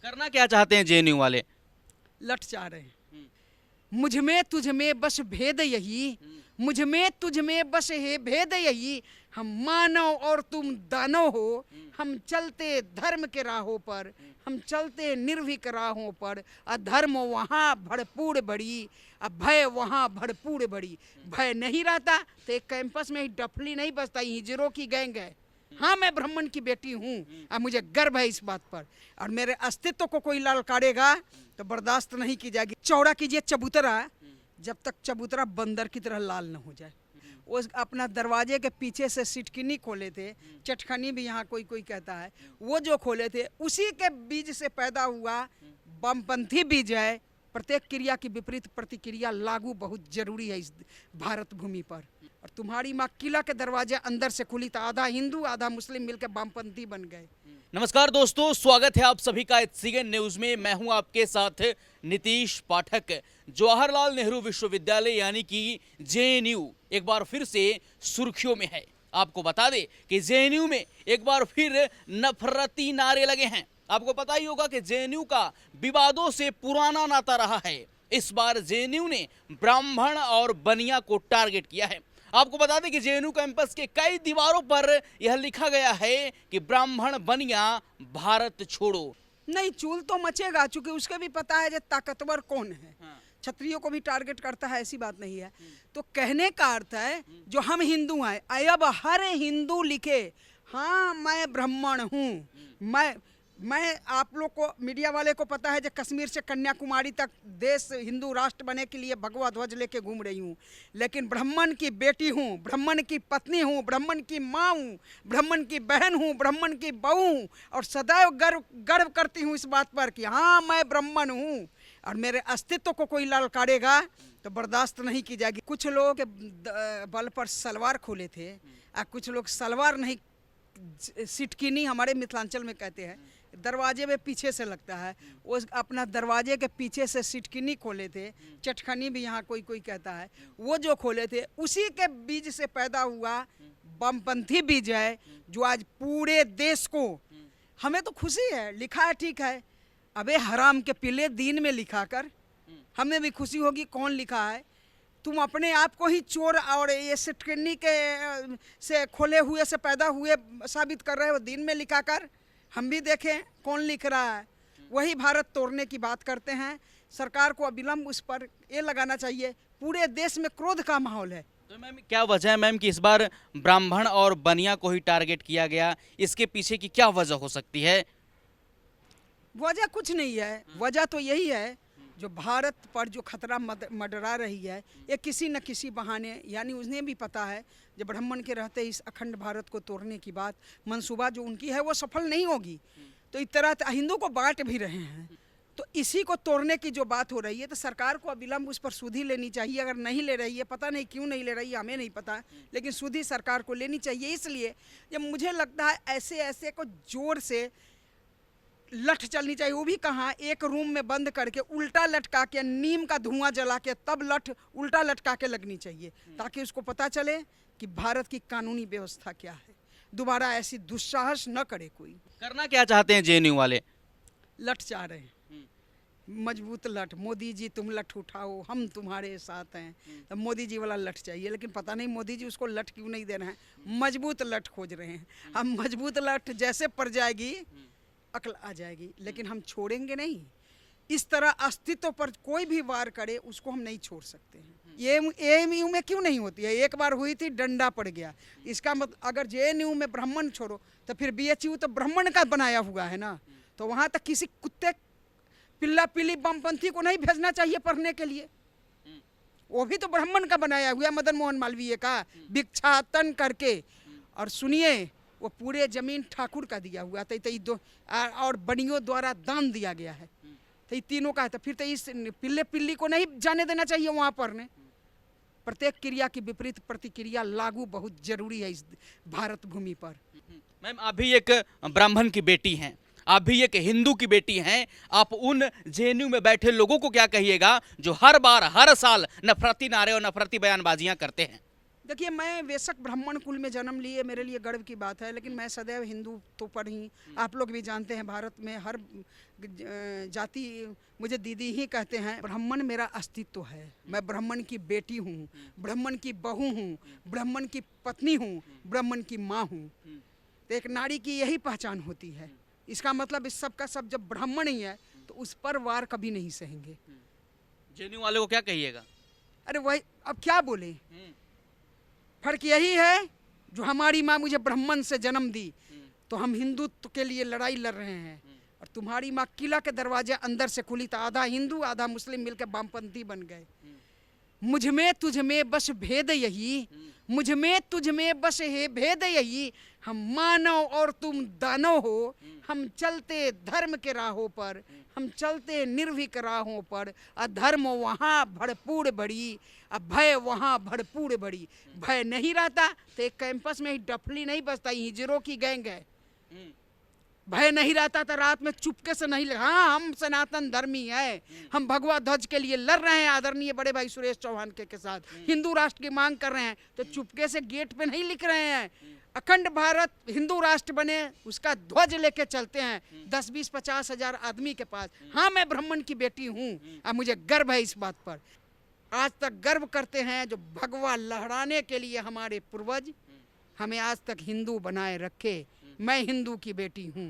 करना क्या चाहते हैं जेएनयू वाले? लट जा रहे हैं। मुझ में तुझ में बस भेद यही, मुझ में तुझ में बस है भेद यही, हम मानव और तुम दानव हो, हम चलते धर्म के राहों पर, हम चलते निर्भीक राहों पर, अधर्म वहाँ भरपूर बड़ी, अभय वहाँ भरपूर बड़ी। भय नहीं रहता तो एक कैंपस में ही डफली नहीं बजता, हिजरों की गैंग है। हाँ, मैं ब्राह्मण की बेटी हूँ और मुझे गर्व है इस बात पर, और मेरे अस्तित्व को कोई ललकारेगा तो बर्दाश्त नहीं की जाएगी। चौड़ा कीजिए चबूतरा, जब तक चबूतरा बंदर की तरह लाल न हो जाए। वो अपना दरवाजे के पीछे से सिटकिनी खोले थे, चटखनी भी यहाँ कोई कोई कहता है, वो जो खोले थे उसी के बीज से पैदा हुआ वामपंथी बीज है। प्रत्येक क्रिया की विपरीत प्रतिक्रिया लागू बहुत जरूरी है इस भारत भूमि पर। और तुम्हारी माँ किला के दरवाजे अंदर से खुली तो आधा हिंदू आधा मुस्लिम मिलकर वामपंथी बन गए। नमस्कार दोस्तों, स्वागत है आप सभी का HCN न्यूज में। मैं हूं आपके साथ नीतीश पाठक। जवाहरलाल नेहरू विश्वविद्यालय यानी कि जेएनयू एक बार फिर से सुर्खियों में है। आपको बता दें कि जेएनयू में एक बार फिर नफरती नारे लगे हैं। आपको पता ही होगा कि जेएनयू का विवादों से पुराना नाता रहा है। इस बार जेएनयू ने ब्राह्मण और बनिया को टारगेट किया है। आपको बता दें कि जेएनयू कैंपस के कई दीवारों पर यह लिखा गया है कि ब्राह्मण बनिया भारत छोड़ो। नहीं, चूल तो मचेगा, चूंकि उसके भी पता है जो ताकतवर कौन है। क्षत्रियों को भी टारगेट करता है, ऐसी बात नहीं है। तो कहने का अर्थ है जो हम हिंदू हैं, अब हर हिंदू लिखे हाँ मैं ब्राह्मण हूँ। मैं आप लोग को मीडिया वाले को पता है जो कश्मीर से कन्याकुमारी तक देश हिंदू राष्ट्र बने के लिए भगवा ध्वज लेके घूम रही हूँ, लेकिन ब्राह्मण की बेटी हूँ, ब्राह्मण की पत्नी हूँ, ब्राह्मण की माँ हूँ, ब्राह्मण की बहन हूँ, ब्राह्मण की बहू हूँ, और सदैव गर्व करती हूँ इस बात पर कि हाँ मैं ब्राह्मण हूँ और मेरे अस्तित्व को कोई ललकारेगा तो बर्दाश्त नहीं की जाएगी। कुछ लोग बल पर सलवार खोले थे और कुछ लोग सलवार नहीं, सिटकिनी हमारे मिथिलांचल में कहते हैं, दरवाजे में पीछे से लगता है, वो अपना दरवाजे के पीछे से सिटकिनी खोले थे, चटखनी भी यहाँ कोई कोई कहता है, वो जो खोले थे उसी के बीज से पैदा हुआ वामपंथी बीज है जो आज पूरे देश को, हमें तो खुशी है, लिखा है ठीक है, अबे हराम के पिले दीन में लिखा कर, हमें भी खुशी होगी कौन लिखा है। तुम अपने आप को ही चोर और ये सिटकिनी के से खोले हुए से पैदा हुए साबित कर रहे हो, दिन में लिखा कर, हम भी देखें कौन लिख रहा है। वही भारत तोड़ने की बात करते हैं। सरकार को अविलंब उस पर ये लगाना चाहिए। पूरे देश में क्रोध का माहौल है। तो मैम क्या वजह है मैम कि इस बार ब्राह्मण और बनिया को ही टारगेट किया गया? इसके पीछे की क्या वजह हो सकती है? वजह कुछ नहीं है, वजह तो यही है जो भारत पर जो खतरा मंडरा रही है, ये किसी न किसी बहाने, यानी उन्हें भी पता है जब ब्राह्मण के रहते इस अखंड भारत को तोड़ने की बात, मंसूबा जो उनकी है वो सफल नहीं होगी, तो इस तरह हिंदू को बांट भी रहे हैं। तो इसी को तोड़ने की जो बात हो रही है, तो सरकार को अविलंब उस पर सुधि लेनी चाहिए। अगर नहीं ले रही है, पता नहीं क्यों नहीं ले रही है, हमें नहीं पता, लेकिन सुधि सरकार को लेनी चाहिए। इसलिए जब मुझे लगता है ऐसे ऐसे को जोर से लठ चलनी चाहिए, वो भी कहाँ, एक रूम में बंद करके उल्टा लटका के नीम का धुआं जला के तब लठ उल्टा लटका के लगनी चाहिए, ताकि उसको पता चले कि भारत की कानूनी व्यवस्था क्या है। दोबारा ऐसी दुस्साहस न करे कोई। करना क्या चाहते हैं जेएनयू वाले? लठ चाह रहे हैं, मजबूत लठ। मोदी जी तुम लठ उठाओ, हम तुम्हारे साथ हैं, तो मोदी जी वाला लठ चाहिए, लेकिन पता नहीं मोदी जी उसको लठ क्यों नहीं दे रहे हैं, मजबूत लठ खोज रहे हैं। हम मजबूत लठ जैसे पड़ जाएगी अकल आ जाएगी, लेकिन हम छोड़ेंगे नहीं। इस तरह अस्तित्व पर कोई भी वार करे उसको हम नहीं छोड़ सकते हैं। ये एएमयू में क्यों नहीं होती है? एक बार हुई थी, डंडा पड़ गया। इसका मतलब अगर जेएनयू में ब्राह्मण छोड़ो तो फिर बीएचयू तो ब्राह्मण का बनाया हुआ है ना, तो वहाँ तक किसी कुत्ते पिल्ला पिल्ली वामपंथी को नहीं भेजना चाहिए पढ़ने के लिए। वो भी तो ब्राह्मण का बनाया हुआ, मदन मोहन मालवीय का भिक्षाटन करके। और सुनिए, वो पूरे जमीन ठाकुर का दिया हुआ था, तो और बनियों द्वारा दान दिया गया है, तो ये तीनों का है। तो फिर तो इस पिल्ले पिल्ली को नहीं जाने देना चाहिए वहाँ पर ने। प्रत्येक क्रिया की विपरीत प्रतिक्रिया लागू बहुत जरूरी है इस भारत भूमि पर। मैम आप भी एक ब्राह्मण की बेटी हैं, आप भी एक हिंदू की बेटी हैं, आप उन जेएनयू में बैठे लोगों को क्या कहिएगा जो हर बार हर साल नफरती नारे और नफरती बयानबाजियां करते हैं? देखिए, मैं बेशक ब्राह्मण कुल में जन्म लिए, मेरे लिए गर्व की बात है, लेकिन मैं सदैव हिंदू तो पर ही, आप लोग भी जानते हैं भारत में हर जाति मुझे दीदी ही कहते हैं। ब्राह्मण मेरा अस्तित्व है, मैं ब्राह्मण की बेटी हूँ, ब्राह्मण की बहू हूँ, ब्राह्मण की पत्नी हूँ, ब्राह्मण की माँ हूँ। तो एक नारी की यही पहचान होती है। इसका मतलब इस सब का सब जब ब्राह्मण ही है तो उस पर वार कभी नहीं सहेंगे। जेएनयू वाले को क्या कहिएगा? अरे वही, अब क्या बोले, फर्क यही है जो हमारी माँ मुझे ब्राह्मण से जन्म दी तो हम हिंदुत्व के लिए लड़ाई लड़ रहे हैं, और तुम्हारी माँ किला के दरवाजे अंदर से खुली तो आधा हिंदू आधा मुस्लिम मिलकर वामपंथी बन गए। मुझ में तुझ में बस भेद यही, मुझ में तुझ में बस है भेद यही, हम मानव और तुम दानव हो, हम चलते धर्म के राहों पर, हम चलते निर्भीक राहों पर, अधर्म वहाँ भरपूर बड़ी, अभय वहाँ भरपूर बड़ी। भय नहीं रहता तो एक कैंपस में ही डफली नहीं बजता, हिजरों की गैंग है। भय नहीं रहता तो रात में चुपके से नहीं, हाँ हम सनातन धर्मी है, हम भगवा ध्वज के लिए लड़ रहे हैं आदरणीय बड़े भाई सुरेश चौहान के साथ, हिंदू राष्ट्र की मांग कर रहे हैं, तो चुपके से गेट पे नहीं लिख रहे हैं अखंड भारत हिंदू राष्ट्र बने, उसका ध्वज लेके चलते हैं 10, 20, 50 हजार आदमी के पास। हाँ मैं ब्राह्मण की बेटी हूँ और मुझे गर्व है इस बात पर। आज तक गर्व करते हैं जो भगवा लहराने के लिए हमारे पूर्वज हमें आज तक हिंदू बनाए रखे। मैं हिंदू की बेटी हूँ।